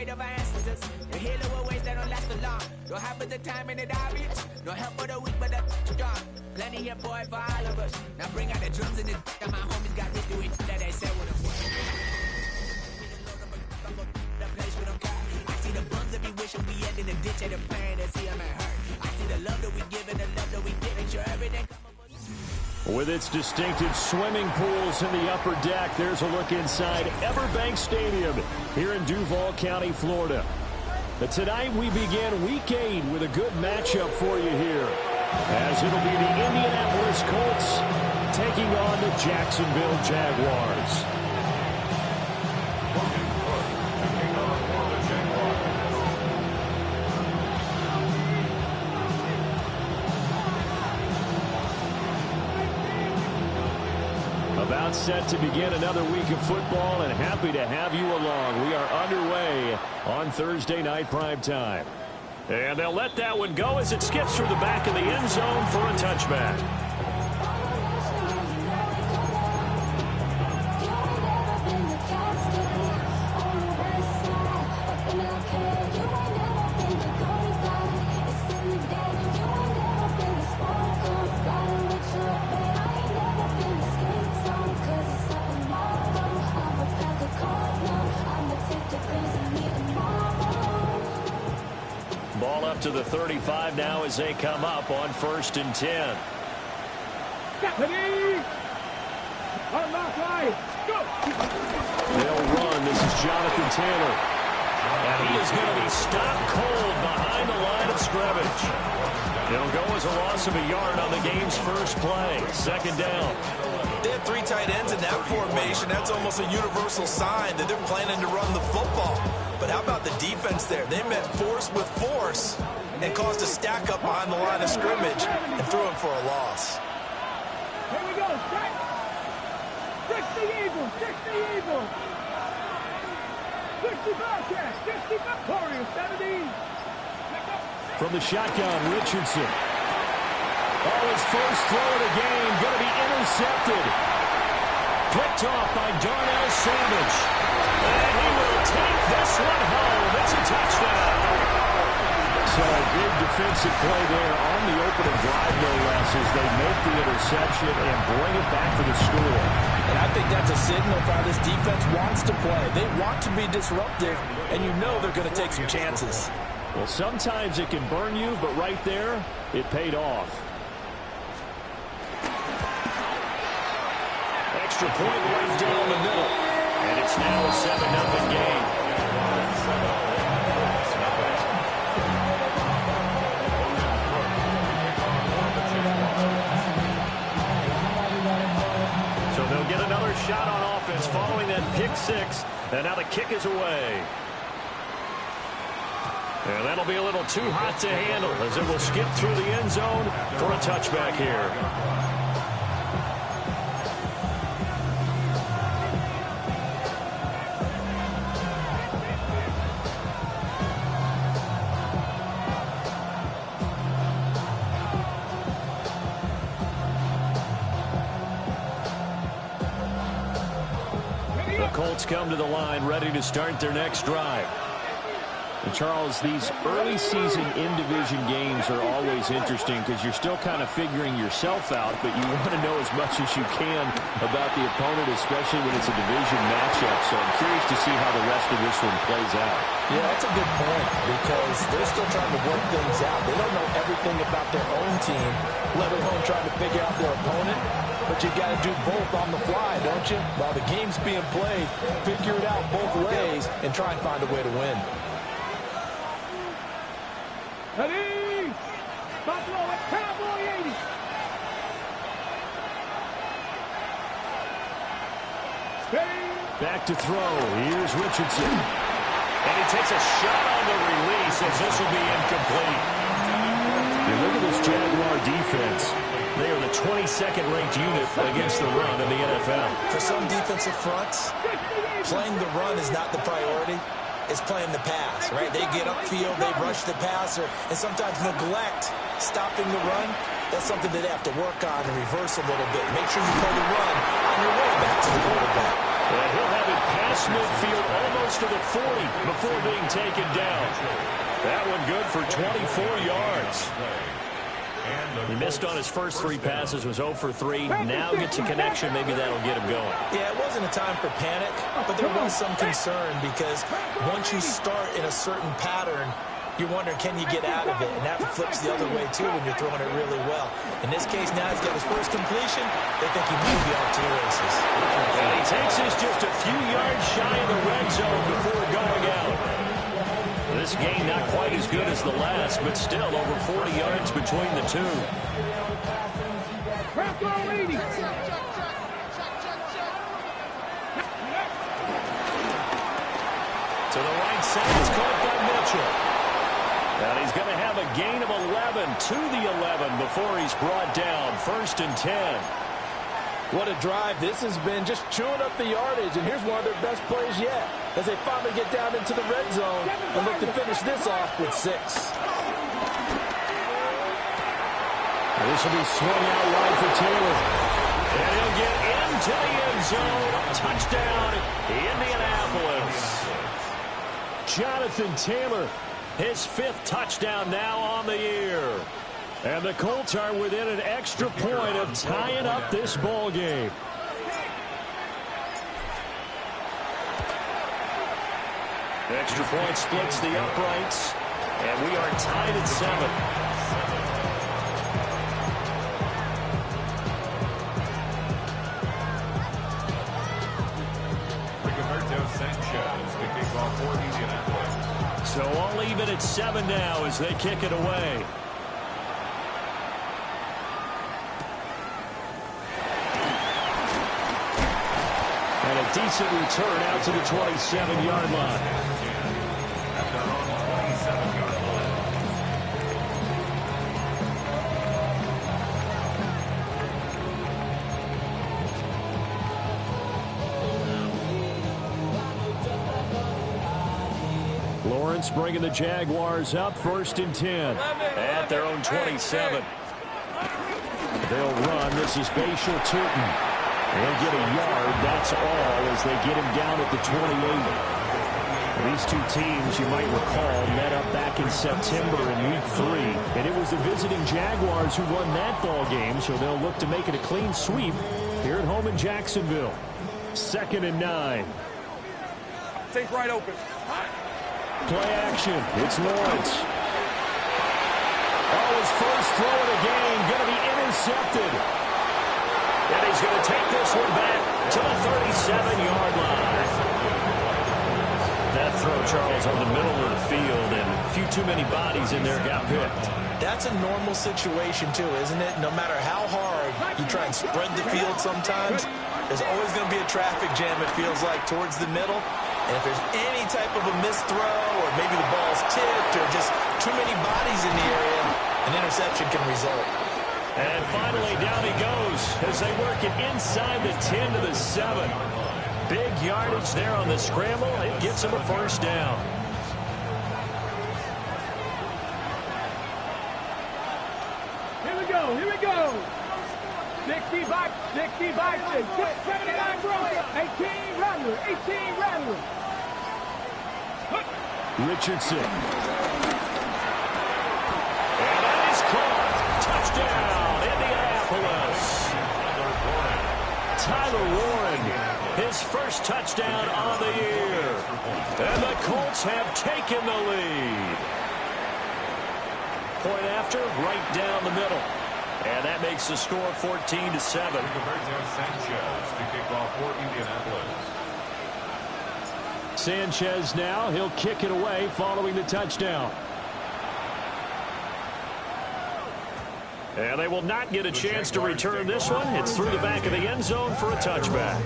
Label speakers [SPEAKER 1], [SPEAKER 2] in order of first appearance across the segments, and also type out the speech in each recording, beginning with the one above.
[SPEAKER 1] weight of our ancestors. The healer will ways that don't last so long. Don't have but the time and it obvious. No help for the weak, but the strong. Plenty here, boy, for all of us. Now bring out the drums and the and my homies got rich doing that they said would have worked. The place with them got. I see the bums that be wishing we end in the ditch at the pain to see them at hurt. I see the love that we give and the love that we give. Make sure everything come up.
[SPEAKER 2] With its distinctive swimming pools in the upper deck, there's a look inside Everbank Stadium here in Duval County, Florida. But tonight we begin Week 8 with a good matchup for you here, as it'll be the Indianapolis Colts taking on the Jacksonville Jaguars. About set to begin another week of football, and happy to have you along. We are underway on Thursday night prime time. And they'll let that one go as it skips through the back of the end zone for a touchback. Ball up to the 35 now as they come up on 1st and 10. They'll run. This is Jonathan Taylor. And he is going to be stopped cold behind the line of scrimmage. It'll go as a loss of a yard on the game's first play. 2nd down.
[SPEAKER 3] They have 3 tight ends in that formation. That's almost a universal sign that they're planning to run the football. But how about the defense there? They met force with force and caused a stack up behind the line of scrimmage and threw him for a loss.
[SPEAKER 4] Here we go. 60 Eagles. 60 Eagles. 65 catch. 65 Warriors. 70.
[SPEAKER 2] From the shotgun, Richardson. Oh, his first throw of the game going to be intercepted. Picked off by Darnell Savage. And he will take this one home. It's a touchdown. So a big defensive play there on the opening drive, no less, as they make the interception and bring it back for the score.
[SPEAKER 3] And I think that's a signal for how this defense wants to play. They want to be disruptive, and you know they're going to take some chances.
[SPEAKER 2] Well, sometimes it can burn you, but right there, it paid off. Extra point right down the middle. And it's now a 7-0 game. So they'll get another shot on offense following that pick 6. And now the kick is away. And that'll be a little too hot to handle as it will skip through the end zone for a touchback here. The Colts come to the line ready to start their next drive. And Charles, these early season in-division games are always interesting because you're still kind of figuring yourself out, but you want to know as much as you can about the opponent, especially when it's a division matchup. So I'm curious to see how the rest of this one plays out.
[SPEAKER 3] Yeah, that's a good point because they're still trying to work things out. They don't know everything about their own team, let alone trying to figure out their opponent. But you got to do both on the fly, don't you? While the game's being played, figure it out both ways and try and find a way to win.
[SPEAKER 4] Ready? Buffalo at Cowboy 80.
[SPEAKER 2] Back to throw. Here's Richardson. And he takes a shot on the release as this will be incomplete. You look at this Jaguar defense. They are the 22nd ranked unit against the run in the NFL.
[SPEAKER 3] For some defensive fronts, playing the run is not the priority. It's playing the pass, right? They get upfield, they rush the passer, and sometimes neglect stopping the run. That's something that they have to work on and reverse a little bit. Make sure you play the run on your way back to the quarterback.
[SPEAKER 2] And he'll have it past midfield almost to the 40 before being taken down. That one good for 24 yards. He missed on his first 3 passes, was 0 for 3. Now gets a connection. Maybe that'll get him going.
[SPEAKER 3] Yeah, it wasn't a time for panic, but there was some concern because once you start in a certain pattern, you're wondering, can you get out of it? And that flips the other way, too, when you're throwing it really well. In this case, now he's got his first completion. They think he may be off to the races.
[SPEAKER 2] And he takes this just a few yards shy of the red zone before going out. This gain not quite as good as the last, but still over 40 yards between the two. To the right side, it's caught by Mitchell. And he's going to have a gain of 11 to the 11 before he's brought down. 1st and 10.
[SPEAKER 3] What a drive this has been, just chewing up the yardage. And here's one of their best plays yet as they finally get down into the red zone and look to finish this off with 6.
[SPEAKER 2] This will be swung out wide for Taylor. And he'll get into the end zone. Touchdown, Indianapolis. Jonathan Taylor, his 5th touchdown now on the year. And the Colts are within an extra point of tying up this ball game. Extra point splits the uprights, and we are tied at 7. So all even at 7 now as they kick it away. And a decent return out to the 27-yard line. Lawrence bringing the Jaguars up 1st and 10 at their own 27. They'll run. This is Bashal Tootin. They'll get a yard. That's all as they get him down at the 28. These two teams, you might recall, met up back in September in Week 3. And it was the visiting Jaguars who won that ball game, so they'll look to make it a clean sweep here at home in Jacksonville. 2nd and 9.
[SPEAKER 4] Take right open.
[SPEAKER 2] Play action. It's Lawrence. Oh, his first throw of the game going to be intercepted. And he's going to take this one back to the 37-yard line. That throw, Charles, on the middle of the field, and a few too many bodies in there got picked.
[SPEAKER 3] That's a normal situation, too, isn't it? No matter how hard you try and spread the field sometimes, there's always going to be a traffic jam, it feels like, towards the middle. And if there's any type of a missed throw or maybe the ball's tipped or just too many bodies in the area, an interception can result.
[SPEAKER 2] And finally, down he goes as they work it inside the 10 to the 7. Big yardage there on the scramble. It gets him a 1st down.
[SPEAKER 4] Here we go, here we go. 65, 79 Broncos, 18 Rattler, 18 Rattler.
[SPEAKER 2] Richardson. And that is caught. Touchdown, Indianapolis. Tyler Warren, his first touchdown on the year. And the Colts have taken the lead. Point after, right down the middle. And that makes the score 14 to 7. Sanchez now, he'll kick it away following the touchdown. And they will not get a chance to return this one. It's through the back of the end zone for a touchback.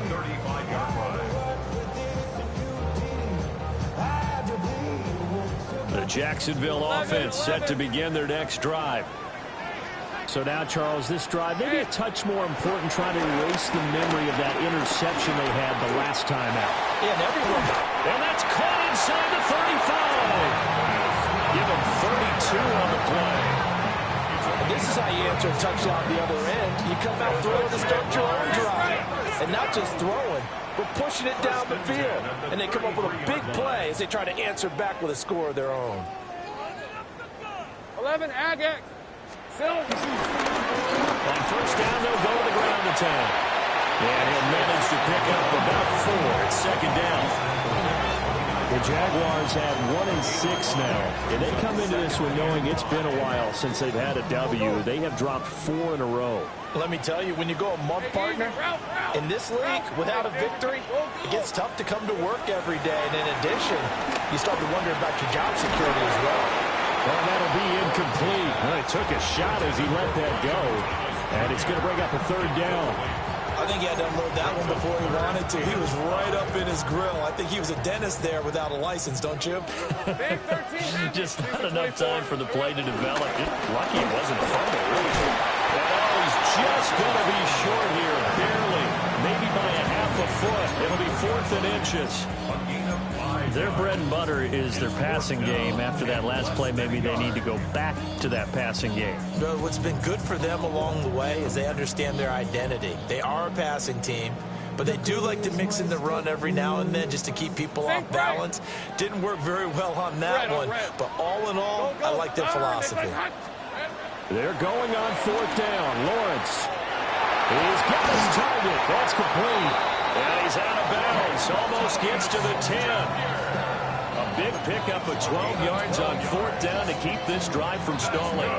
[SPEAKER 2] The Jacksonville offense set to begin their next drive. So now, Charles, this drive, maybe a touch more important, trying to erase the memory of that interception they had the last time out.
[SPEAKER 3] Yeah, and everyone.
[SPEAKER 2] And that's caught inside the 35. Give them 32 on the play.
[SPEAKER 3] And this is how you answer a touchdown the other end. You come out throwing to start your own drive. And not just throwing, for pushing it down the field. And they come up with a big play as they try to answer back with a score of their own.
[SPEAKER 4] 11, Agate.
[SPEAKER 2] On first down, they'll go to the ground attack. And he'll manage to pick up about 4 at second down. The Jaguars had 1-6 now. And they come into this one knowing it's been a while since they've had a W. They have dropped 4 in a row.
[SPEAKER 3] Let me tell you, when you go a month, partner, in this league, without a victory, it gets tough to come to work every day. And in addition, you start to wonder about your job security as well.
[SPEAKER 2] Well, that'll be incomplete. Well, he took a shot as he let that go. And it's going to bring up a third down.
[SPEAKER 3] I think he had to unload that one before he wanted to. He was right up in his grill. I think he was a dentist there without a license, don't you?
[SPEAKER 2] Just not enough time for the play to develop. Lucky it wasn't a fumble, really. Oh, he's just going to be short here. Barely. Maybe by a half a foot. It'll be 4th and inches. Their bread and butter is their passing game. After that last play, maybe they need to go back to that passing game.
[SPEAKER 3] Well, what's been good for them along the way is they understand their identity. They are a passing team, but they do like to mix in the run every now and then just to keep people off balance. Didn't work very well on that one, but all in all, I like their philosophy.
[SPEAKER 2] They're going on 4th down. Lawrence. He's got his target. That's complete. And he's out of bounds. Almost gets to the 10. A big pickup of 12 yards on 4th down to keep this drive from stalling.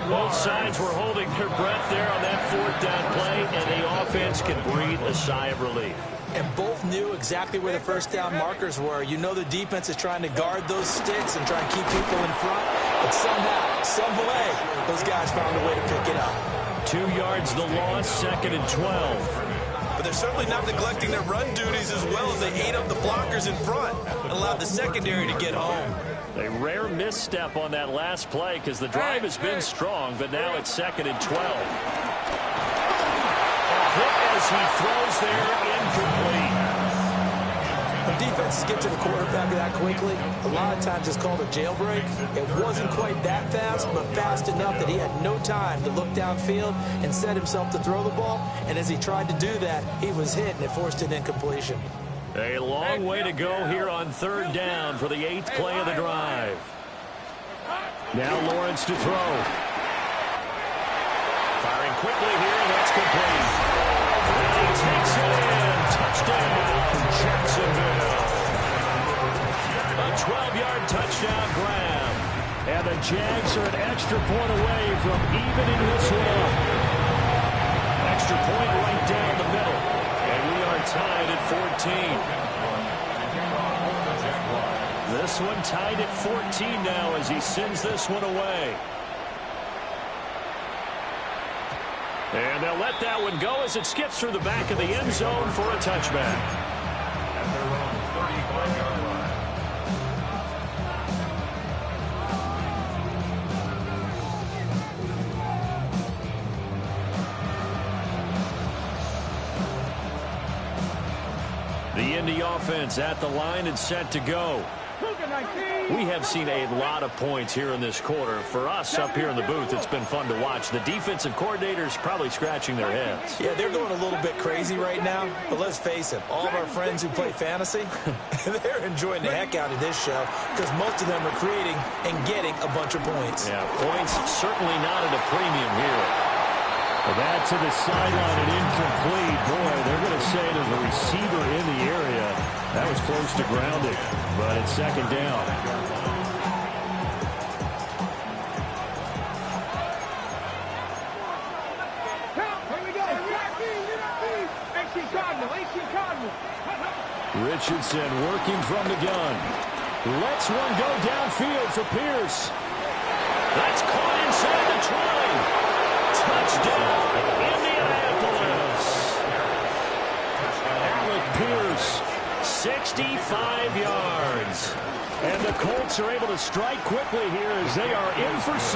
[SPEAKER 2] Both sides were holding their breath there on that 4th down play, and the offense can breathe a sigh of relief.
[SPEAKER 3] And both knew exactly where the first down markers were. You know the defense is trying to guard those sticks and try and keep people in front. But somehow, some way, those guys found a way to pick it up.
[SPEAKER 2] 2 yards the loss, 2nd and 12.
[SPEAKER 3] But they're certainly not neglecting their run duties as well as they ate up the blockers in front and allowed the secondary to get home.
[SPEAKER 2] A rare misstep on that last play because the drive has been strong, but now it's 2nd and 12. A hit as he throws there, incomplete.
[SPEAKER 3] When defenses get to the quarterback that quickly, a lot of times it's called a jailbreak. It wasn't quite that fast, but fast enough that he had no time to look downfield and set himself to throw the ball. And as he tried to do that, he was hit, and it forced an incompletion.
[SPEAKER 2] A long way to go here on 3rd down for the 8th play of the drive. Now Lawrence to throw. Firing quickly here, and that's complete. And he takes it in. Touchdown, Jacksonville. A 12-yard touchdown grab. And the Jags are an extra point away from evening this one up. Extra point right down the middle. And we are tied at 14. This one tied at 14 now as he sends this one away. And they'll let that one go as it skips through the back of the end zone for a touchback. The Indy offense at the line and set to go. We have seen a lot of points here in this quarter. For us up here in the booth, it's been fun to watch. The defensive coordinators probably scratching their heads.
[SPEAKER 3] Yeah, they're going a little bit crazy right now. But let's face it, all of our friends who play fantasy, they're enjoying the heck out of this show because most of them are creating and getting a bunch of points.
[SPEAKER 2] Yeah, points certainly not at a premium here. That to the sideline and incomplete. Boy, they're going to say there's a receiver in the area. That was close to grounded, but it's 2nd down. Richardson working from the gun. Lets one go downfield for Pierce. That's caught inside the 20. Touchdown, Indianapolis. Alec Pierce, 65 yards. And the Colts are able to strike quickly here as they are in for 6.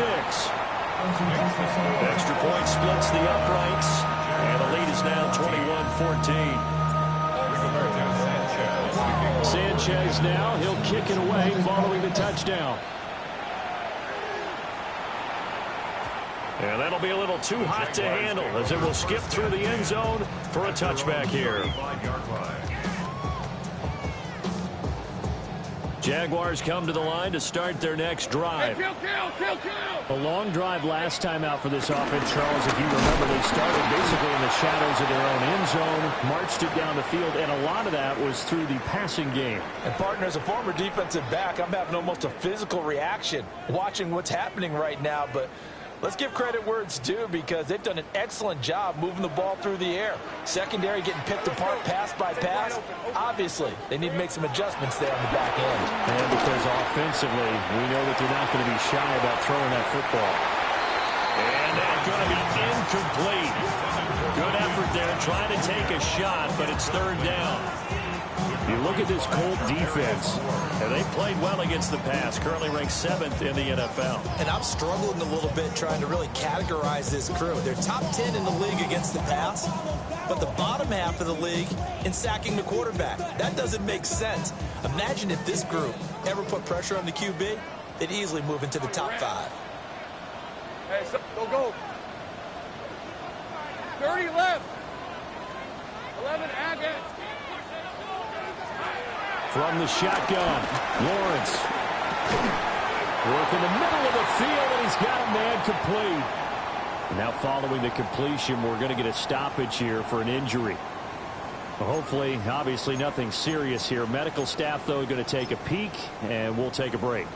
[SPEAKER 2] Extra point splits the uprights. And the lead is now 21-14. Sanchez now, he'll kick it away following the touchdown. And that'll be a little too hot to handle as it will skip through the end zone for a touchback here. Jaguars come to the line to start their next drive.
[SPEAKER 4] Kill.
[SPEAKER 2] A long drive last time out for this offense, Charles. If you remember, they started basically in the shadows of their own end zone, marched it down the field, and a lot of that was through the passing game.
[SPEAKER 3] And, partner, as a former defensive back, I'm having almost a physical reaction watching what's happening right now. But let's give credit where it's due because they've done an excellent job moving the ball through the air. Secondary getting picked apart pass by pass. Obviously, they need to make some adjustments there on the back end.
[SPEAKER 2] And because offensively, we know that they're not going to be shy about throwing that football. And that's going to be incomplete. Good effort there trying to take a shot, but it's third down. You look at this Colt defense, and they played well against the pass, currently ranked 7th in the NFL.
[SPEAKER 3] And I'm struggling a little bit trying to really categorize this crew. They're top 10 in the league against the pass, but the bottom half of the league in sacking the quarterback. That doesn't make sense. Imagine if this group ever put pressure on the QB, they'd easily move into the top 5.
[SPEAKER 4] Hey, go. 30 left. 11 Agate.
[SPEAKER 2] From the shotgun, Lawrence. Work in the middle of the field, and he's got a man complete. Now following the completion, we're going to get a stoppage here for an injury. Hopefully, obviously nothing serious here. Medical staff, though, going to take a peek, and we'll take a break.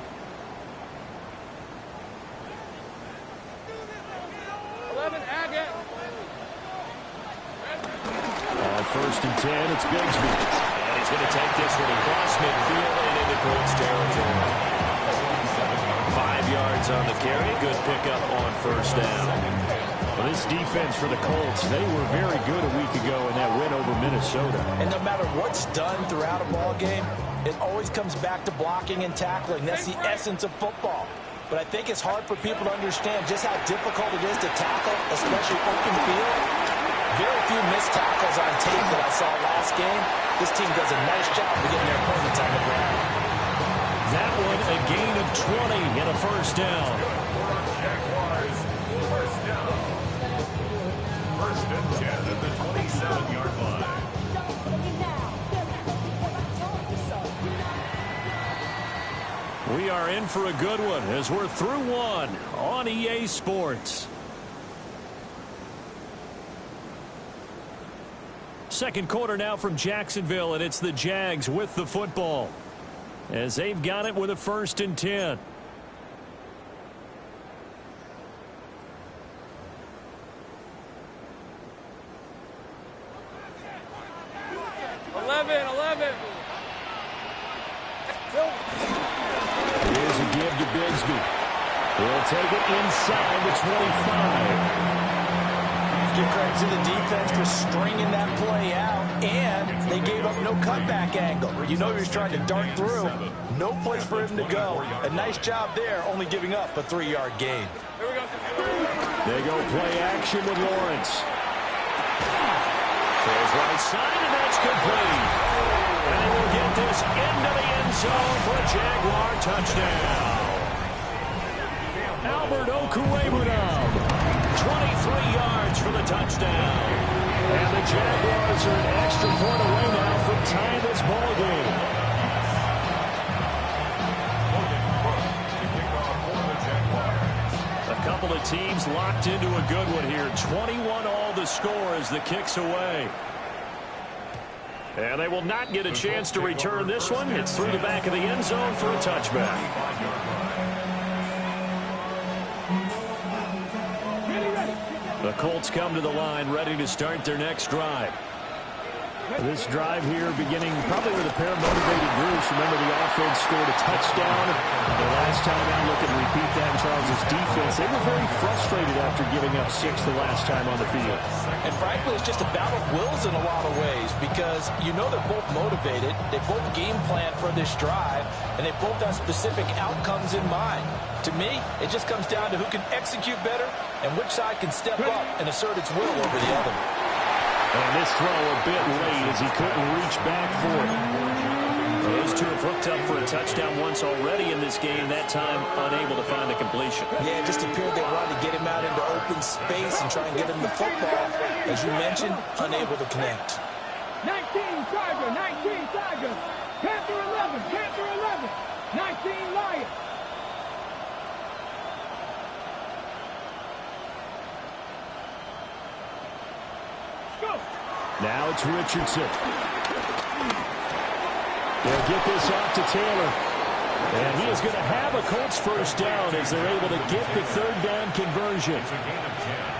[SPEAKER 2] On 1st and 10, it's Bigsby. He's going to take this one across midfield and into Colts territory. 5 yards on the carry. Good pickup on 1st down. Well, this defense for the Colts, they were very good a week ago in that win over Minnesota.
[SPEAKER 3] And no matter what's done throughout a ball game, it always comes back to blocking and tackling. That's the essence of football. But I think it's hard for people to understand just how difficult it is to tackle, especially open field. Very few missed tackles on tape that I saw last game. This team does a nice job of getting their opponents on the ground.
[SPEAKER 2] That one, a gain of 20 and a 1st down.
[SPEAKER 5] Jaguars, 1st down. 1st and 10 at the 27-yard line.
[SPEAKER 2] We are in for a good one as we're through one on EA Sports. Second quarter now from Jacksonville, and it's the Jags with the football as they've got it with a 1st and 10. Here's a give to Bigsby. He'll take it inside the 25.
[SPEAKER 3] Give credit to the defense for stringing that play out, and they gave up no cutback angle. You know he was trying to dart through. No place for him to go. A nice job there, only giving up a 3-yard gain.
[SPEAKER 2] They go play action with Lawrence. Throws right side, and that's complete. And they will get this into the end zone for a Jaguar touchdown. Albert Okwuegbunam. 23 yards for the touchdown. And the Jaguars are an extra point away now from tying this ball game. A couple of teams locked into a good one here. 21 all the score as the kick's away. And they will not get a chance to return this one. It's through the back of the end zone for a touchback. The Colts come to the line ready to start their next drive. This drive here beginning probably with a pair of motivated groups. Remember, the offense scored a touchdown. The last time out, look and repeat that in Charles' defense. They were very frustrated after giving up 6 the last time on the field.
[SPEAKER 3] And frankly, it's just a battle of wills in a lot of ways because you know they're both motivated. They both game plan for this drive, and they both have specific outcomes in mind. To me, it just comes down to who can execute better and which side can step up and assert its will over the other.
[SPEAKER 2] And this throw a bit late as he couldn't reach back for it. those two have hooked up for a touchdown once already in this game, that time unable to find the completion.
[SPEAKER 3] Yeah, it just appeared they wanted to get him out into open space and try and get him the football. As you mentioned, unable to connect.
[SPEAKER 4] 19 Charger, 19 Charger. Panther 11, Panther 11. 19 Lions. Go.
[SPEAKER 2] Now it's Richardson. They'll get this off to Taylor. And he is going to have a Colts first down as they're able to get the third down conversion.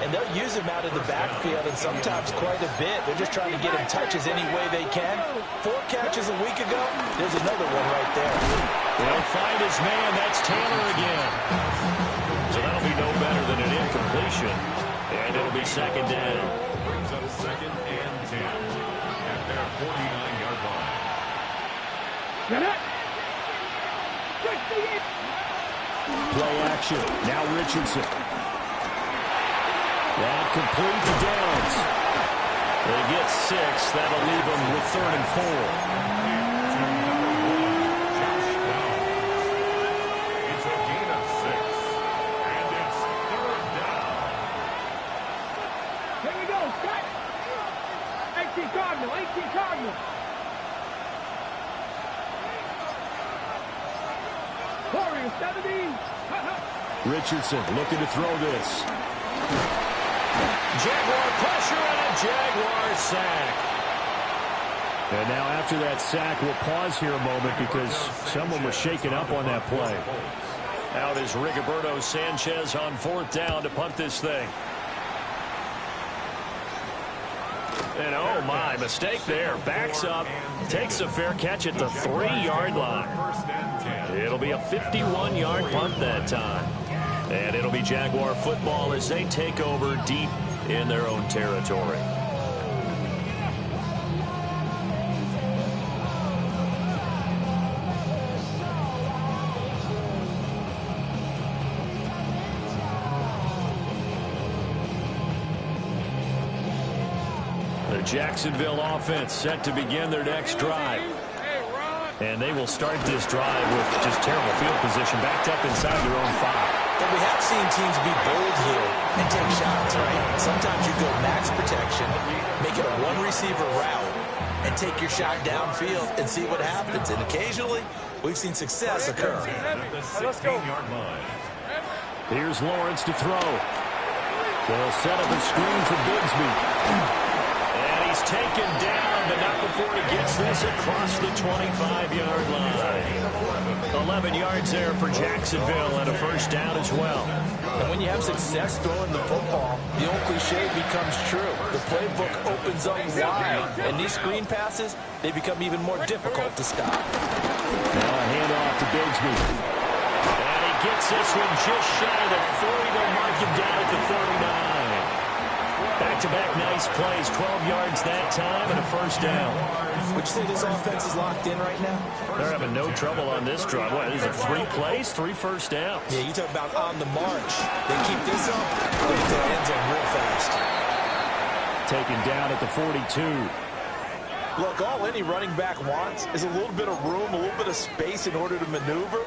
[SPEAKER 3] And they'll use him out in the backfield, and sometimes quite a bit. They're just trying to get him touches any way they can. 4 catches a week ago. There's another one right there.
[SPEAKER 2] They'll find his man. That's Taylor again. So that'll be no better than an incompletion. And it'll be second down.
[SPEAKER 5] Brings up second and 10 at their 49-yard line.
[SPEAKER 2] Play action. Now Richardson. That complete to Downs. They get 6. That'll leave them with 3rd and 4.
[SPEAKER 5] It's a gain of 6. And it's 3rd down.
[SPEAKER 4] Here we go, Scott. 18 Cardinal, 18 Cardinal. Warriors 17.
[SPEAKER 2] Richardson looking to throw this. Jaguar pressure and a Jaguar sack. And now after that sack, we'll pause here a moment because someone was shaken up on that play. Out is Rigoberto Sanchez on 4th down to punt this thing. And oh my, mistake there. Backs up, takes a fair catch at the 3-yard line. It'll be a 51-yard punt that time. And it'll be Jaguar football as they take over deep in their own territory. The Jacksonville offense set to begin their next drive. And they will start this drive with just terrible field position backed up inside their own 5.
[SPEAKER 3] But we have seen teams be bold here and take shots, right? Sometimes you go max protection, make it a 1-receiver route, and take your shot downfield and see what happens. And occasionally, we've seen success occur.
[SPEAKER 5] Let's go. Line.
[SPEAKER 2] Here's Lawrence to throw. They'll set up a screen for Bigsby. And he's taken down, but not before he gets this across the 25-yard line. 11 yards there for Jacksonville and a first down as well.
[SPEAKER 3] And when you have success throwing the football, the old cliche becomes true. The playbook opens up wide, and these screen passes, they become even more difficult to stop.
[SPEAKER 2] Now a handoff to Bigsby. And he gets this one just shy of the 40. They'll mark him down at the 39. Back-to-back nice plays, 12 yards that time and a first down.
[SPEAKER 3] Would you say this offense is locked in right now?
[SPEAKER 2] They're having no trouble on this drive. What, is it 3 plays, 3 first downs?
[SPEAKER 3] Yeah, you talk about on the march. They keep this up, they'll get to the end zone real fast.
[SPEAKER 2] Taken down at the 42.
[SPEAKER 3] Look, all any running back wants is a little bit of room, a little bit of space in order to maneuver.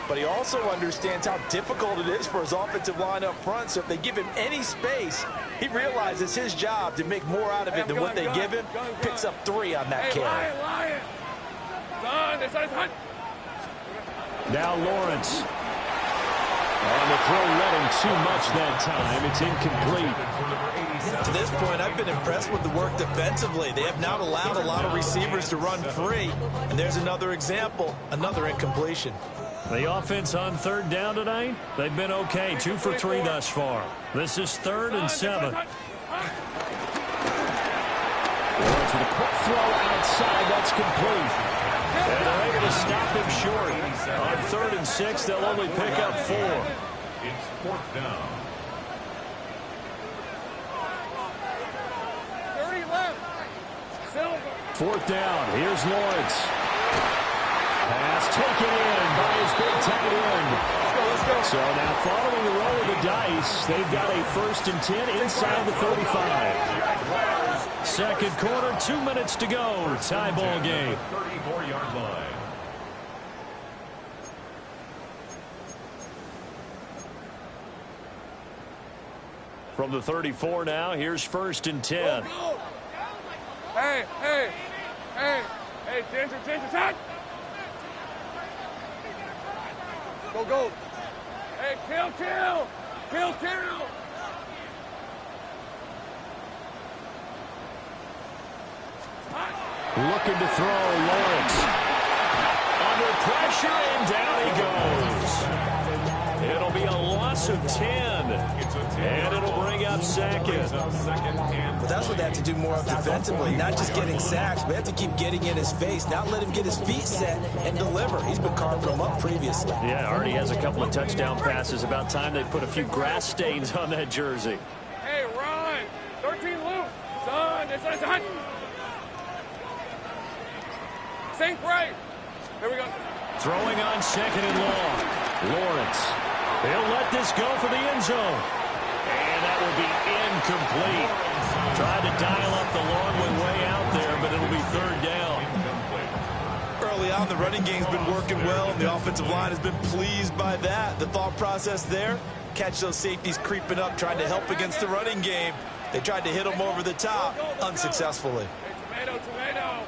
[SPEAKER 3] But he also understands how difficult it is for his offensive line up front. So if they give him any space, he realizes his job to make more out of it than what they give him. Picks up 3 on that carry.
[SPEAKER 2] Now Lawrence. On the throw, letting too much that time. It's incomplete.
[SPEAKER 3] To this point, I've been impressed with the work defensively. They have not allowed a lot of receivers to run free. And there's another example, another incompletion.
[SPEAKER 2] The offense on 3rd down tonight, they've been okay. 2 for 3 thus far. This is 3rd and 7. Lawrence with a quick throw outside. That's complete. And they're able to stop him short. On 3rd and 6, they'll only pick up 4.
[SPEAKER 5] It's 4th down.
[SPEAKER 4] 30 left. Silver.
[SPEAKER 2] 4th down. Here's Lawrence. Pass taken in by his big tight end.
[SPEAKER 4] Let's go.
[SPEAKER 2] So now following the roll of the dice, they've got a 1st and 10 inside the 35. Second quarter, 2 minutes to go. Tie ball game.
[SPEAKER 5] 34-yard line.
[SPEAKER 2] From the 34 now, here's 1st and 10.
[SPEAKER 4] Hey, attention, time. Go. Hey, kill.
[SPEAKER 2] Looking to throw, Lawrence. Under pressure, and down he goes. It'll be a loss of 10. And it'll bring up second.
[SPEAKER 3] But that's what they have to do more of defensively. Not just getting sacks, but they have to keep getting in his face. Not let him get his feet set and deliver. He's been carving them up previously.
[SPEAKER 2] Yeah, already has a couple of touchdown passes. About time they put a few grass stains on that jersey.
[SPEAKER 4] Hey, run. 13 loose. Son, it's hot. Sink right. Here we go.
[SPEAKER 2] Throwing on 2nd and long. Lawrence. He'll let this go for the end zone. And that will be incomplete. Tried to dial up the long one way out there, but it'll be 3rd down.
[SPEAKER 3] Early on, the running game's been working well, and the offensive line has been pleased by that. The thought process there, catch those safeties creeping up, trying to help against the running game. They tried to hit them over the top, unsuccessfully.
[SPEAKER 4] Hey, tomato.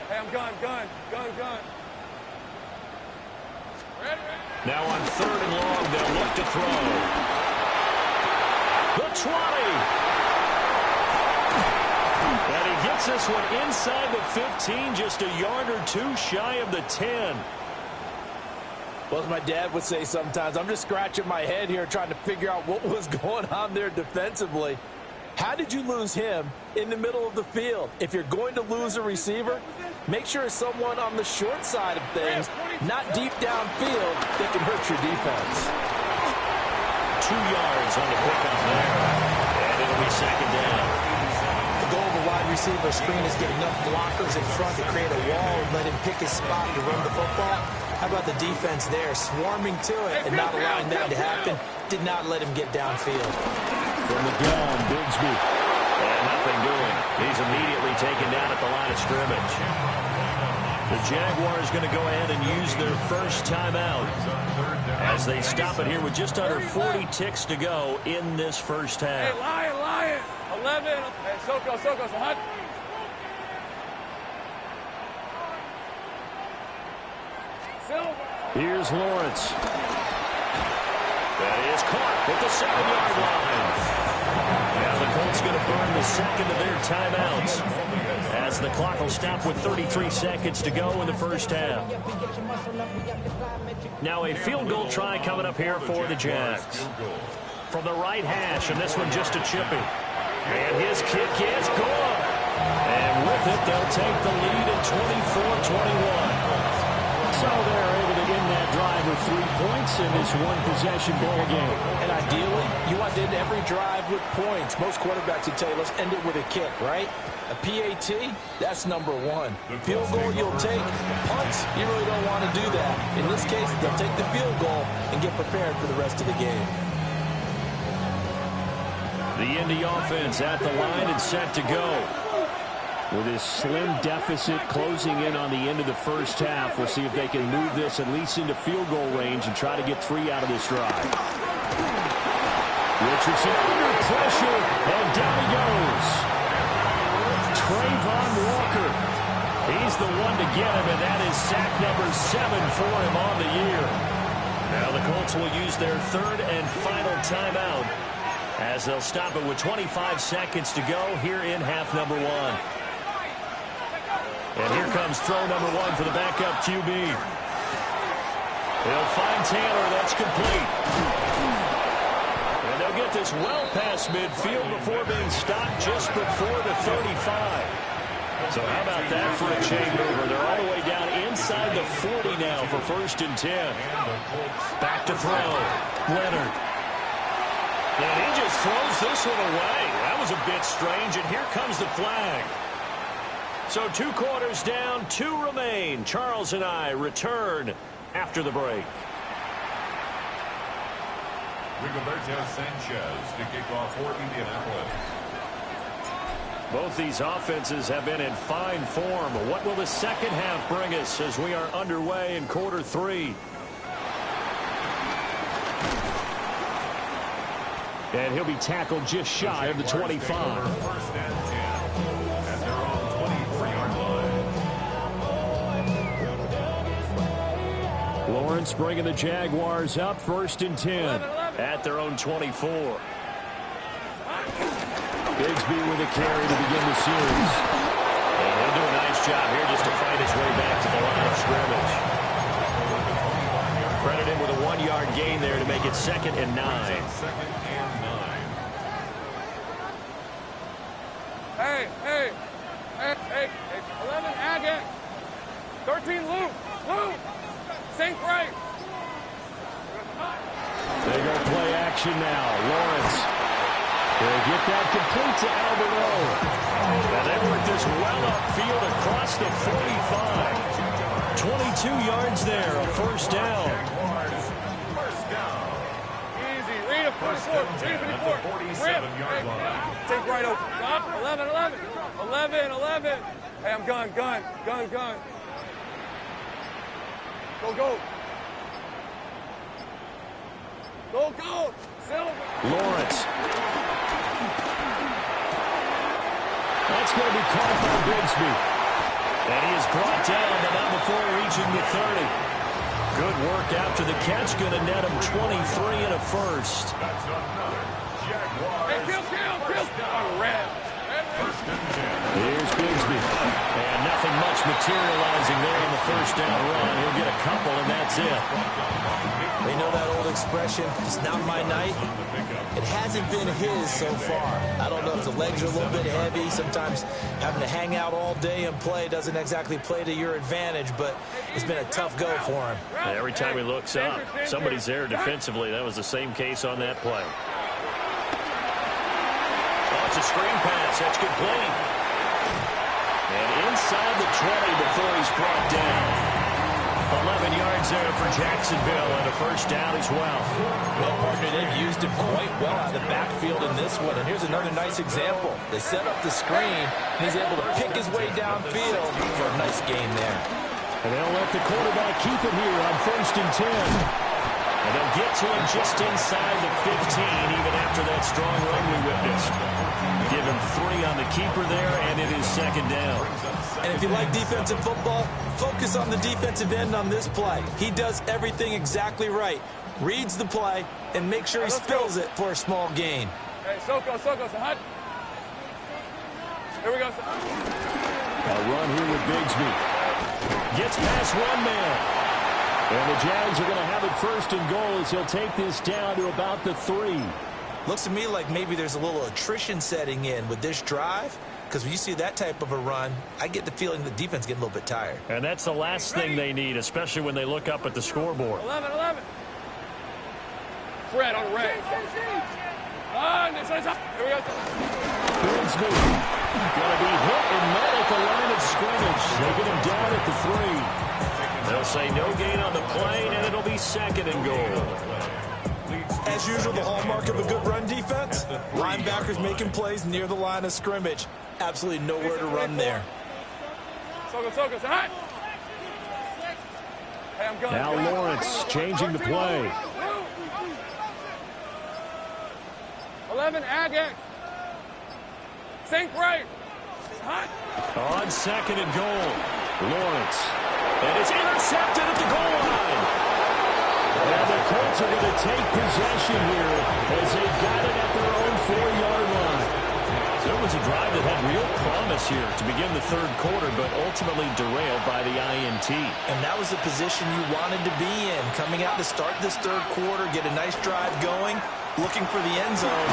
[SPEAKER 4] Hey, I'm gun. Ready.
[SPEAKER 2] Now on 3rd and long, they'll look to throw. The 20. And he gets this one inside the 15, just a yard or two shy of the 10.
[SPEAKER 3] Well, as my dad would say sometimes, I'm just scratching my head here trying to figure out what was going on there defensively. How did you lose him in the middle of the field? If you're going to lose a receiver, make sure it's someone on the short side of things, not deep downfield, that can hurt your defense.
[SPEAKER 2] 2 yards on the pickup there. And it'll be 2nd down.
[SPEAKER 3] The goal of a wide receiver screen is get enough blockers in front to create a wall and let him pick his spot to run the football. How about the defense there, swarming to it and not allowing that to happen? Did not let him get downfield.
[SPEAKER 2] From the gun, Bigsby. And nothing doing. He's immediately taken down at the line of scrimmage. The Jaguars going to go ahead and use their first timeout as they stop it here with just under 40 ticks to go in this first half.
[SPEAKER 4] Hey, Lion. 11. Hey, Soko, hot.
[SPEAKER 2] Here's Lawrence. That is caught at the 7-yard line. Now the Colts going to burn the second of their timeouts as the clock will stop with 33 seconds to go in the first half. Now a field goal try coming up here for the Jags. From the right hash, and this one just a chippy. And his kick is good. And with it, they'll take the lead at 24-21. So they're able to end that drive with 3 points in this one-possession ball game.
[SPEAKER 3] And ideally, you want to end every drive with points. Most quarterbacks would tell you, let's end it with a kick, right? A PAT, that's number 1. Field goal, you'll take. Punts, you really don't want to do that. In this case, they'll take the field goal and get prepared for the rest of the game.
[SPEAKER 2] The Indy offense at the line and set to go. With his slim deficit closing in on the end of the first half, we'll see if they can move this at least into field goal range and try to get 3 out of this drive. Richardson under pressure, and down he goes. Trayvon Walker. He's the one to get him, and that is sack number 7 for him on the year. Now the Colts will use their 3rd and final timeout as they'll stop it with 25 seconds to go here in half number 1. And here comes throw number 1 for the backup QB. He'll find Taylor. That's complete. And they'll get this well past midfield before being stopped just before the 35. So how about that for a chain mover? They're all the way down inside the 40 now for 1st and 10. Back to throw. Leonard. And he just throws this one away. That was a bit strange, and here comes the flag. So 2 quarters down, 2 remain. Charles and I return after the break.
[SPEAKER 5] Rigoberto Sanchez to kick off for Indianapolis.
[SPEAKER 2] Both these offenses have been in fine form. What will the second half bring us as we are underway in quarter 3? And he'll be tackled just shy of the 25.
[SPEAKER 5] First and 10 at their own 23-yard line.
[SPEAKER 2] Lawrence bringing the Jaguars up, first and 10 at their own 24. Bigsby with a carry to begin the series. And he'll do a nice job here just to fight his way back to the line of scrimmage. Credit him with a 1-yard gain there to make it 2nd and 9.
[SPEAKER 4] Hey, 11, Agate. 13, Luke. Sink right.
[SPEAKER 2] They go play action now. Lawrence. They'll get that complete to Alberto. And they work this well upfield across the 45. 22 yards there, a first down.
[SPEAKER 4] Easy. Read a 44. Read a 44.
[SPEAKER 5] 47-yard line.
[SPEAKER 4] Take right over. Stop. 11. Hey, I'm gun. Go. Silver.
[SPEAKER 2] Lawrence. That's going to be caught by Bigsby. And he is brought down, but not before reaching the 30. Good work after the catch. Going to net him 23 and a first.
[SPEAKER 5] That's another Jaguars.
[SPEAKER 4] Hey, kill. On red.
[SPEAKER 5] First and 10.
[SPEAKER 2] Here's Bigsby. And nothing much materializing there in the first down run. He'll get a couple, and that's it.
[SPEAKER 3] They know that old expression, it's not my night. It hasn't been his so far. I don't know if the legs are a little bit heavy. Sometimes having to hang out all day and play doesn't exactly play to your advantage, but it's been a tough go for him.
[SPEAKER 2] Every time he looks up, somebody's there defensively. That was the same case on that play. Oh, it's a screen pass. That's complete. And inside the 20 before he's brought down. 11 yards there for Jacksonville and a first down as well.
[SPEAKER 3] Well, partner, they've used him quite well out of the backfield in this one. And here's another nice example. They set up the screen, and he's able to pick his way downfield for a nice gain there.
[SPEAKER 2] And they'll let the quarterback keep it here on first and 10. And they'll get to him just inside the 15, even after that strong run we witnessed. Give him 3 on the keeper there, and it is second down.
[SPEAKER 3] And if you like defensive football, focus on the defensive end on this play. He does everything exactly right. Reads the play and makes sure he spills it for a small gain.
[SPEAKER 4] Hey, Soko, hot. Here we go.
[SPEAKER 2] A run here with Bigsby. Gets past one man. And the Jags are going to have it first and goal as he'll take this down to about the 3.
[SPEAKER 3] Looks to me like maybe there's a little attrition setting in with this drive. Because when you see that type of a run, I get the feeling the defense getting a little bit tired.
[SPEAKER 2] And that's the last thing they need, especially when they look up at the scoreboard.
[SPEAKER 4] 11. Fred on red. Here we go.
[SPEAKER 2] Bigsby going to be hit and met at the line of scrimmage. They get him down at the 3. They'll say no gain on the play, and it'll be second and goal.
[SPEAKER 3] As usual, the hallmark of a good run defense, linebackers making plays near the line of scrimmage. Absolutely nowhere to run there.
[SPEAKER 4] Soko, hot. Hey, I'm going.
[SPEAKER 2] Now Lawrence changing the play.
[SPEAKER 4] 11, Agate. Sink right. Hot.
[SPEAKER 2] On second and goal, Lawrence. And it's intercepted at the goal line. And the Colts are going to take possession here as they've got it at their own 4-yard line. So it was a drive that had real promise here to begin the third quarter, but ultimately derailed by the INT.
[SPEAKER 3] And that was the position you wanted to be in. Coming out to start this third quarter, get a nice drive going, looking for the end zone.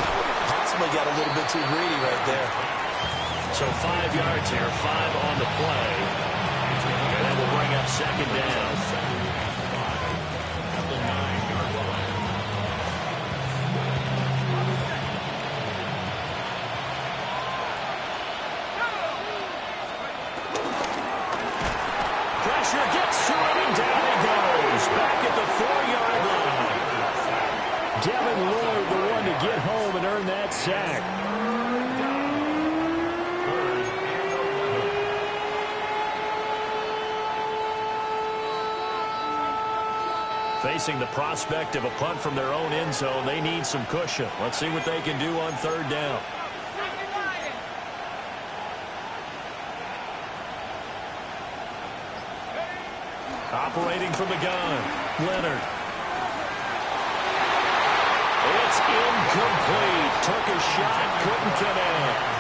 [SPEAKER 3] Possibly got a little bit too greedy right there.
[SPEAKER 2] So 5 yards here, 5 on the play. And that will bring up second down. Pressure gets to him, and down he goes. Back at the 4-yard line. Devin Lloyd, the one to get home and earn that sack. Facing the prospect of a punt from their own end zone, they need some cushion. Let's see what they can do on third down. Operating from the gun, Leonard. It's incomplete. Took a shot, couldn't connect.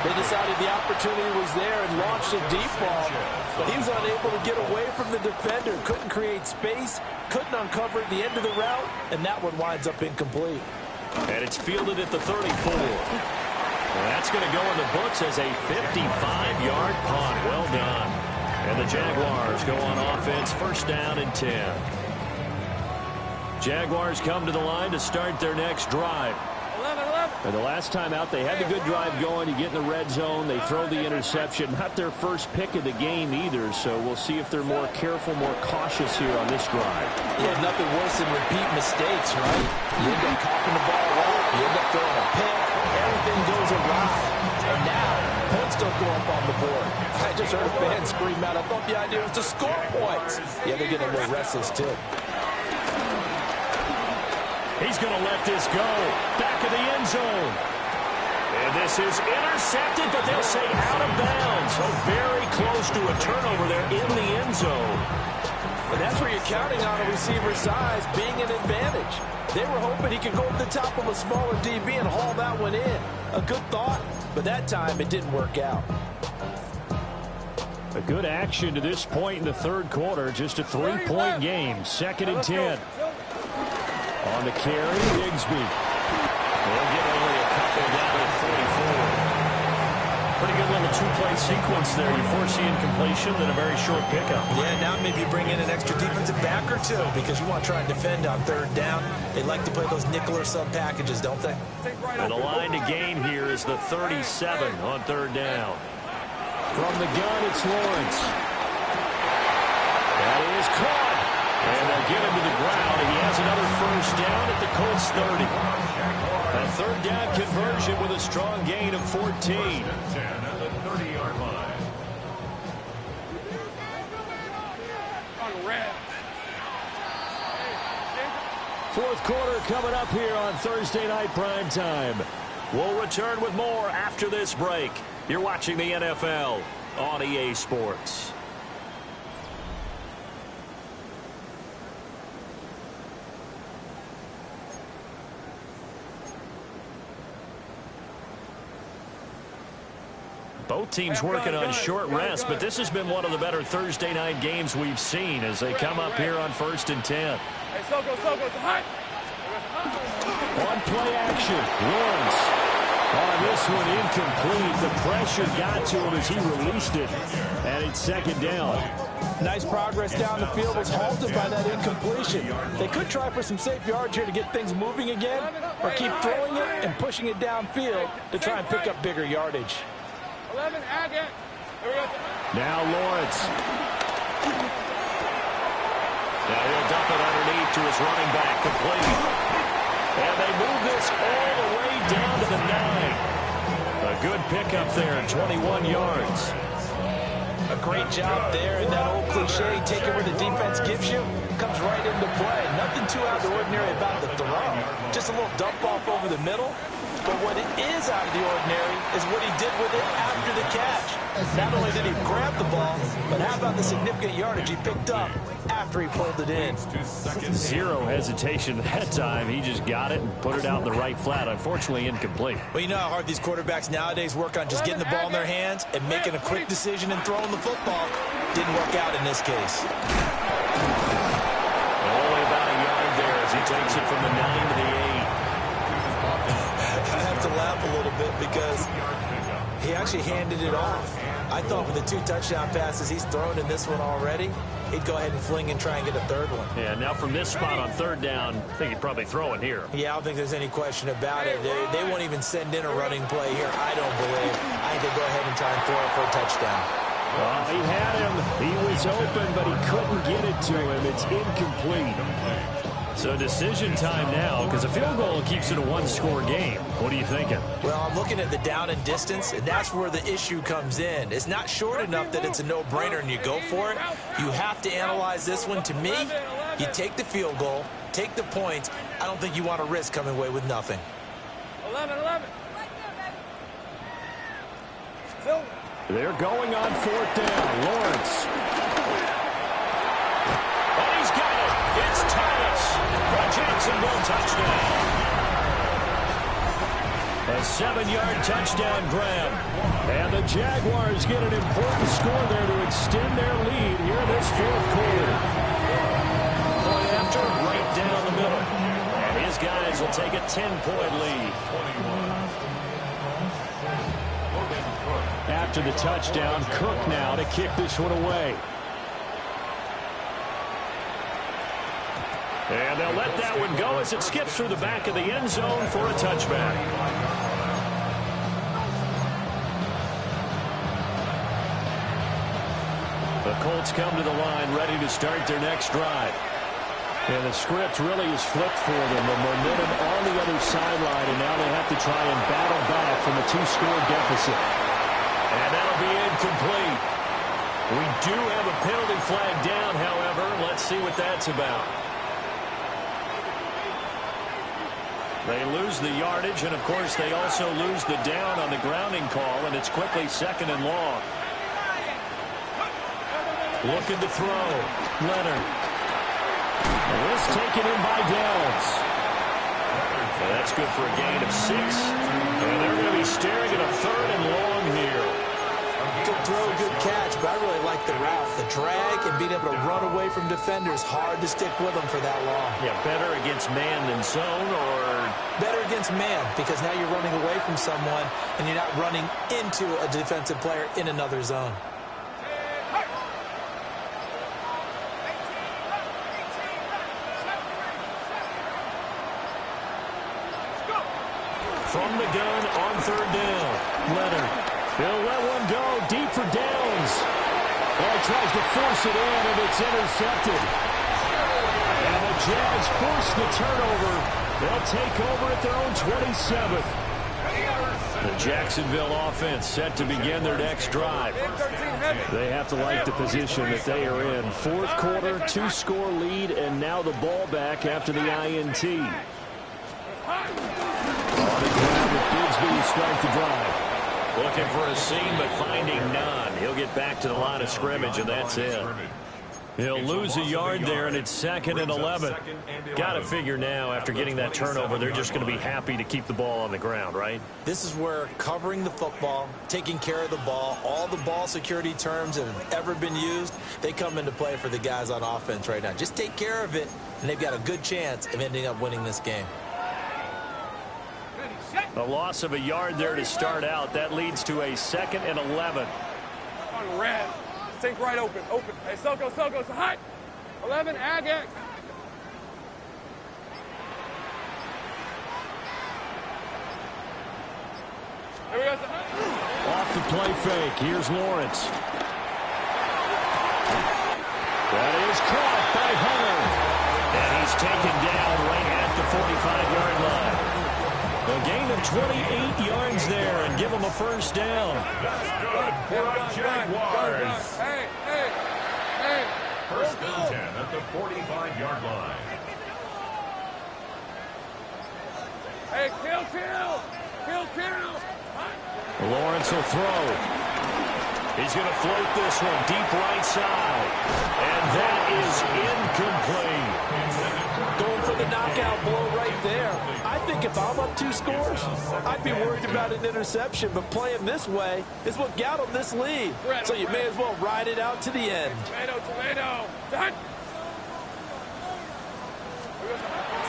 [SPEAKER 3] They decided the opportunity was there and launched a deep ball, but he was unable to get away from the defender. Couldn't create space, couldn't uncover the end of the route, and that one winds up incomplete.
[SPEAKER 2] And it's fielded at the 34. Well, that's going to go in the books as a 55-yard punt. Well done. And the Jaguars go on offense, first down and 10. Jaguars come to the line to start their next drive. And the last time out, they had the good drive going. You get in the red zone, they throw the interception. Not their first pick of the game either, so we'll see if they're more careful, more cautious here on this drive.
[SPEAKER 3] Yeah, nothing worse than repeat mistakes, right? You end up cocking the ball up, you end up throwing a pick, everything goes awry. And now, points don't go up on the board. I just heard a fan scream out, I thought the idea was to score points. Yeah, they're getting a little restless, too.
[SPEAKER 2] He's going to let this go. Back of the end zone. And this is intercepted, but they'll say out of bounds. So very close to a turnover there in the end zone.
[SPEAKER 3] And that's where you're counting on a receiver's size being an advantage. They were hoping he could go up the top of a smaller DB and haul that one in. A good thought, but that time it didn't work out.
[SPEAKER 2] A good action to this point in the third quarter. Just a 3-point game. 2nd and 10. On the carry, Bigsby. They'll get only a couple down at 44. Pretty good little two-play sequence there. You foresee incompletion, then a very short pickup.
[SPEAKER 3] Yeah, now maybe you bring in an extra defensive back or two because you want to try and defend on third down. They like to play those nickel or sub packages, don't they?
[SPEAKER 2] And the line to gain here is the 37 on third down. From the gun, it's Lawrence. That is caught. And they'll get him to the ground. He has another first down at the Colts 30. A third down conversion with a strong gain of 14.
[SPEAKER 5] 10 at the 30-yard line.
[SPEAKER 2] Fourth quarter coming up here on Thursday Night Primetime. We'll return with more after this break. You're watching the NFL on EA Sports. Both teams working on short rest, but this has been one of the better Thursday night games we've seen as they come up here on 1st and 10. On play action, Lawrence. On this one, incomplete. The pressure got to him as he released it, and it's 2nd down.
[SPEAKER 3] Nice progress down the field was halted by that incompletion. They could try for some safe yards here to get things moving again, or keep throwing it and pushing it downfield to try and pick up bigger yardage.
[SPEAKER 4] 11, Agate.
[SPEAKER 2] Now Lawrence. Now he'll dump it underneath to his running back, complete. And they move this all the way down to the 9. A good pickup there at 21 yards.
[SPEAKER 3] A great job there, and that old cliche, take it where the defense gives you, comes right into play. Nothing too out of the ordinary about the throw. Just a little dump off over the middle. But what it is out of the ordinary is what he did with it after the catch. Not only did he grab the ball, but how about the significant yardage he picked up after he pulled it in.
[SPEAKER 2] Zero hesitation that time. He just got it and put it out in the right flat. Unfortunately, incomplete.
[SPEAKER 3] Well, you know how hard these quarterbacks nowadays work on just getting the ball in their hands and making a quick decision and throwing the football. Didn't work out in this case.
[SPEAKER 2] Only about a yard there as he takes it from the 9 to the 8.
[SPEAKER 3] I have to laugh a little bit because he actually handed it off. I thought with the 2 touchdown passes he's thrown in this one already, he'd go ahead and fling and try and get a third one.
[SPEAKER 2] Yeah, now from this spot on third down, I think he'd probably throw it here.
[SPEAKER 3] Yeah, I don't think there's any question about it. They won't even send in a running play here, I don't believe. I think they'll go ahead and try and throw it for a touchdown.
[SPEAKER 2] Well, he had him. He was open, but he couldn't get it to him. It's incomplete. So decision time now, because a field goal keeps it a one-score game. What are you thinking?
[SPEAKER 3] Well, I'm looking at the down and distance, and that's where the issue comes in. It's not short enough that it's a no-brainer and you go for it. You have to analyze this one, to me, You take the field goal, take the points. I don't think you want to risk coming away with nothing.
[SPEAKER 4] 11.
[SPEAKER 2] They're going on 4th down. Lawrence. And he's got it. It's Thomas for Jacksonville touchdown. A 7-yard touchdown grab. And the Jaguars get an important score there to extend their lead here in this 4th quarter. Point after, right down the middle. And his guys will take a 10-point lead. After the touchdown, Cook now to kick this one away. And they'll let that one go as it skips through the back of the end zone for a touchback. The Colts come to the line ready to start their next drive. And the script really is flipped for them. The momentum on the other sideline, and now they have to try and battle back from a 2-score deficit. And that'll be incomplete. We do have a penalty flag down, however. Let's see what that's about. They lose the yardage, and, of course, they also lose the down on the grounding call, and it's quickly 2nd and long. Looking to throw. Leonard. This taken in by Downs. So that's good for a gain of 6. And they're going to be staring at a 3rd and long here.
[SPEAKER 3] Good throw, good catch, but I really like the route. The drag and being able to run away from defenders. Hard to stick with them for that long.
[SPEAKER 2] Yeah, better against man than zone, or?
[SPEAKER 3] Better against man, because now you're running away from someone and you're not running into a defensive player in another zone.
[SPEAKER 2] From the gun on 3rd down. Leonard. He'll let one go deep for Downs. Well, he tries to force it in, and it's intercepted. And the Jags force the turnover. They'll take over at their own 27th. The Jacksonville offense set to begin their next drive. They have to like the position that they are in. 4th quarter, 2-score lead, and now the ball back after the INT. On the ground with Bigsby to start the drive. Looking for a seam, but finding none. He'll get back to the line of scrimmage, and that's it. He'll lose a yard there, and it's 2nd and 11. Got to figure now, after getting that turnover, they're just going to be happy to keep the ball on the ground, right?
[SPEAKER 3] This is where covering the football, taking care of the ball, all the ball security terms that have ever been used, they come into play for the guys on offense right now. Just take care of it, and they've got a good chance of ending up winning this game.
[SPEAKER 2] A loss of a yard there to start out. That leads to a 2nd and 11.
[SPEAKER 4] On red. Think right open. Hey, Soko, so hot. 11, Agate. Here we go.
[SPEAKER 2] Off the play fake. Here's Lawrence. That is caught by Hunter. And he's taken down right at the 45-yard line. A gain of 28 yards there, and give them a 1st down.
[SPEAKER 5] That's good for the Jaguars.
[SPEAKER 4] Hey.
[SPEAKER 5] 1st and 10 at the 45-yard line.
[SPEAKER 4] Hey, kill.
[SPEAKER 2] Lawrence will throw. He's going to float this one deep right side. And that is incomplete.
[SPEAKER 3] Going for the knockout blow right there. I think if I'm up 2 scores, I'd be worried about an interception, but playing this way is what got them this lead. So you may as well ride it out to the end.
[SPEAKER 4] Tomato. Done.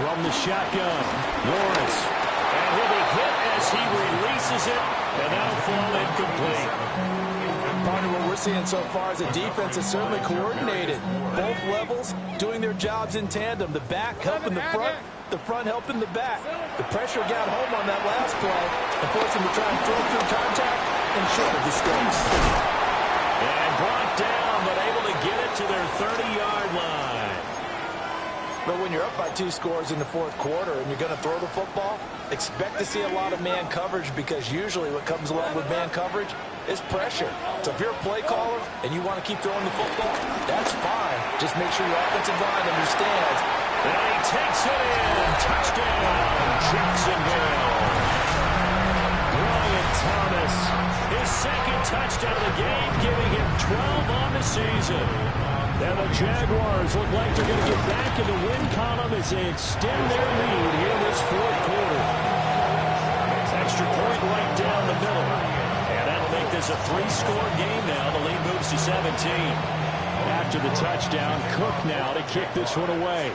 [SPEAKER 2] From the shotgun, Lawrence. And he'll be hit as he releases it, and that'll fall incomplete.
[SPEAKER 3] Part of what we're seeing so far is the defense is certainly coordinated. Both levels doing their jobs in tandem. The back helping the front helping the back. The pressure got home on that last play and forced them to try and throw through contact and short of the stakes.
[SPEAKER 2] And brought down, but able to get it to their 30-yard line.
[SPEAKER 3] But when you're up by 2 scores in the fourth quarter and you're going to throw the football, expect to see a lot of man coverage, because usually what comes along with man coverage is pressure. So if you're a play caller and you want to keep throwing the football, that's fine. Just make sure your offensive line understands.
[SPEAKER 2] And he takes it in. Touchdown, Jacksonville. Brian Thomas, his second touchdown of the game, giving him 12 on the season. And the Jaguars look like they're going to get back in the win column as they extend their lead here in this fourth quarter. Extra point right down the middle. And that'll make this a 3-score game now. The lead moves to 17. After the touchdown, Cook now to kick this one away.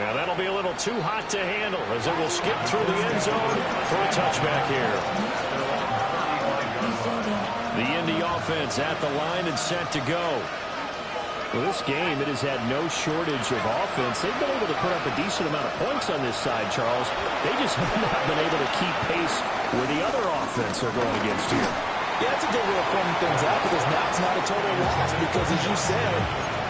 [SPEAKER 2] Yeah, that'll be a little too hot to handle as it will skip through the end zone for a touchback here. The Indy offense at the line and set to go. Well, this game, it has had no shortage of offense. They've been able to put up a decent amount of points on this side, Charles. They just have not been able to keep pace with the other offense they're going against here.
[SPEAKER 3] Yeah, it's a good way of pointing things out, because now it's not a total loss, because as you said,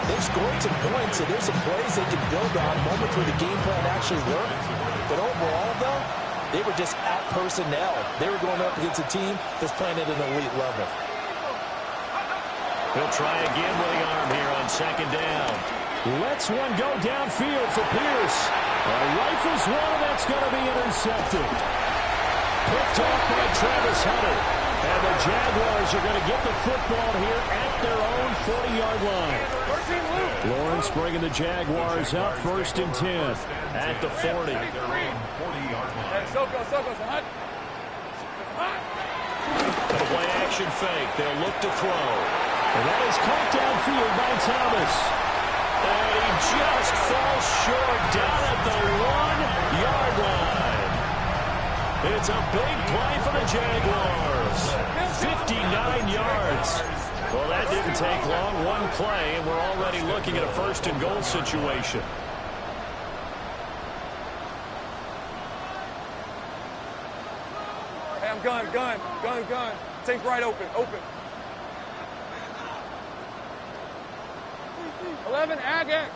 [SPEAKER 3] they've scored some points, so there's some plays they can build on, moments where the game plan actually worked. But overall, though, they were just at personnel. They were going up against a team that's playing at an elite level.
[SPEAKER 2] He'll try again with the arm here on second down. Lets one go downfield for Pierce. Rifles one, and that's going to be intercepted. Picked off by Travis Hunter. And the Jaguars are going to get the football here at their own 40-yard line. Lawrence bringing the Jaguars up 1st and 10 at the 40. They'll play action fake. They'll look to throw. And that is caught downfield by Thomas. And he just falls short down at the 1-yard line. It's a big play for the Jaguars. 59 yards. Well, that didn't take long. One play, and we're already looking at a 1st and goal situation.
[SPEAKER 6] Hey, I'm gun. Take right open. 11, Agate.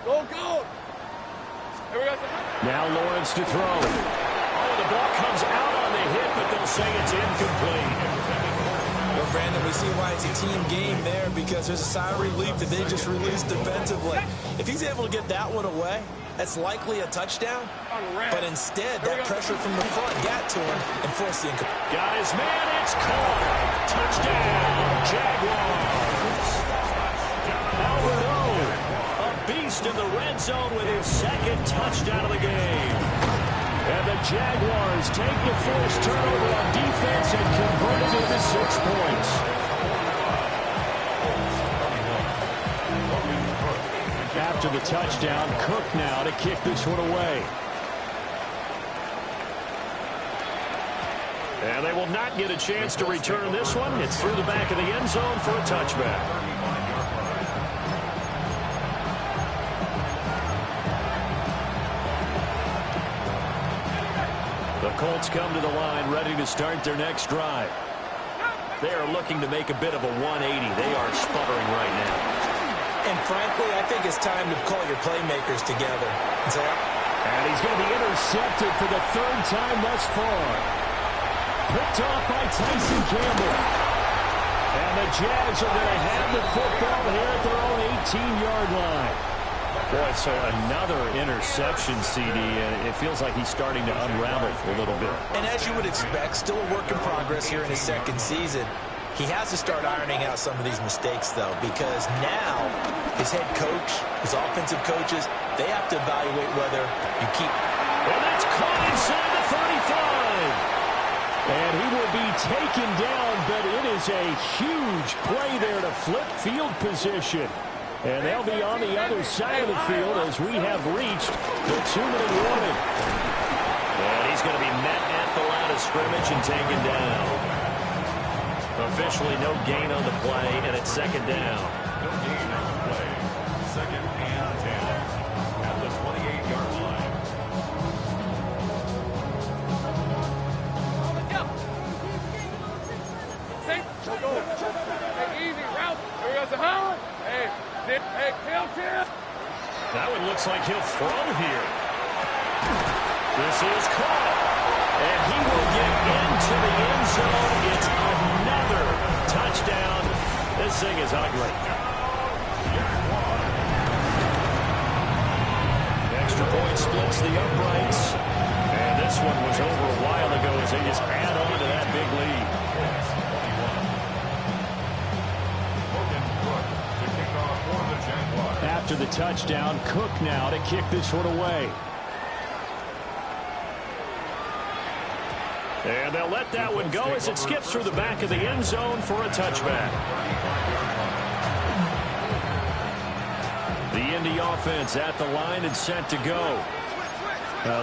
[SPEAKER 6] Go. Here we go.
[SPEAKER 2] Now Lawrence to throw. Oh, the ball comes out on the hit, but they'll say it's incomplete.
[SPEAKER 3] Well, Brandon, we see why it's a team game there, because there's a sigh of relief that they just released defensively. If he's able to get that one away, that's likely a touchdown. But instead, that pressure from the front got to him and forced the incomplete.
[SPEAKER 2] Got his man, it's caught. Touchdown, Jaguars. Albert O, a beast in the red zone with his second touchdown of the game. And the Jaguars take the forced turnover on defense and convert it into 6 points. After the touchdown, Cook now to kick this one away. And they will not get a chance to return this one. It's through the back of the end zone for a touchback. The Colts come to the line ready to start their next drive. They are looking to make a bit of a 180. They are sputtering right now.
[SPEAKER 3] And frankly, I think it's time to call your playmakers together.
[SPEAKER 2] And he's going to be intercepted for the 3rd time thus far. Picked off by Tyson Campbell. And the Jags are going to have the football here at their own 18-yard line. Boy, so another interception, CD, and it feels like he's starting to unravel a little bit.
[SPEAKER 3] And as you would expect, still a work in progress here in his 2nd season. He has to start ironing out some of these mistakes, though, because now his head coach, his offensive coaches, they have to evaluate whether you keep.
[SPEAKER 2] And that's caught inside the 35. And he will be taken down, but it is a huge play there to flip field position. And they'll be on the other side of the field as we have reached the 2-minute warning. And he's going to be met at the line of scrimmage and taken down. Officially no gain on the play, and it's 2nd down.
[SPEAKER 5] No gain on the play. 2nd and 10 at the 28-yard line.
[SPEAKER 6] Take easy route. Here we go.
[SPEAKER 2] That one looks like he'll throw here. This is caught. And he will get into the end zone. It's another touchdown. This thing is ugly. Extra point splits the uprights. And this one was over a while ago as they just add on to that big lead. After the touchdown, Cook now to kick this one away. And they'll let that one go as it skips through the back of the end zone for a touchback. The Indy offense at the line and set to go.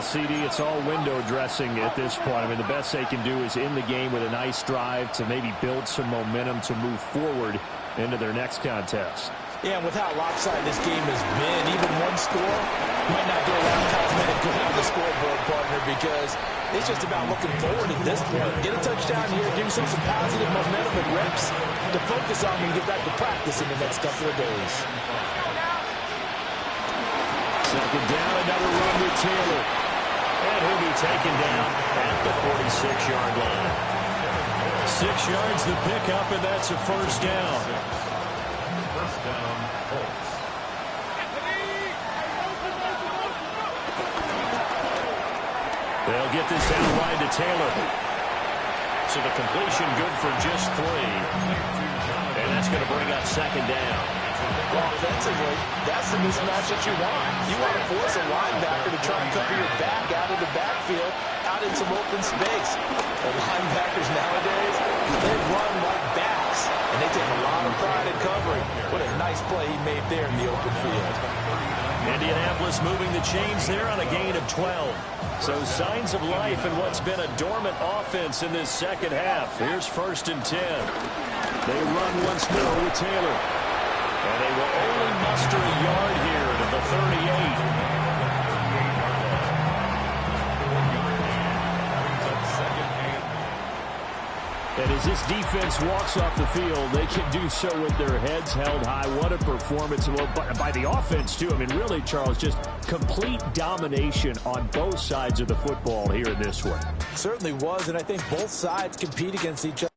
[SPEAKER 2] CD, it's all window dressing at this point. I mean, the best they can do is in the game with a nice drive to maybe build some momentum to move forward into their next contest.
[SPEAKER 3] Yeah, and with how lopsided this game has been, even one score might not do a lot of cosmetic good on the scoreboard, partner, because it's just about looking forward at this point. Get a touchdown here, give yourself some positive momentum and reps to focus on when you get back to practice in the next couple of days.
[SPEAKER 2] Second down, another run with Taylor. And he'll be taken down at the 46-yard line. 6 yards the pickup, and that's a first down.
[SPEAKER 5] First down, Colts.
[SPEAKER 2] They'll get this out wide to Taylor. So the completion good for just 3. And that's going to bring up second down.
[SPEAKER 3] Well, offensively, that's the mismatch that you want. You want to force a linebacker to try and cover your back out of the backfield, out in some open space. The linebackers nowadays, they run like backs, and they take a lot of pride in covering. What a nice play he made there in the open field.
[SPEAKER 2] Indianapolis moving the chains there on a gain of 12. So signs of life in what's been a dormant offense in this second half. Here's 1st and 10. They run once more with Taylor. And they will only muster a yard here to the 38. And as this defense walks off the field, they can do so with their heads held high. What a performance by the offense, too. I mean, really, Charles, just complete domination on both sides of the football here in this one.
[SPEAKER 3] Certainly was, and I think both sides compete against each other.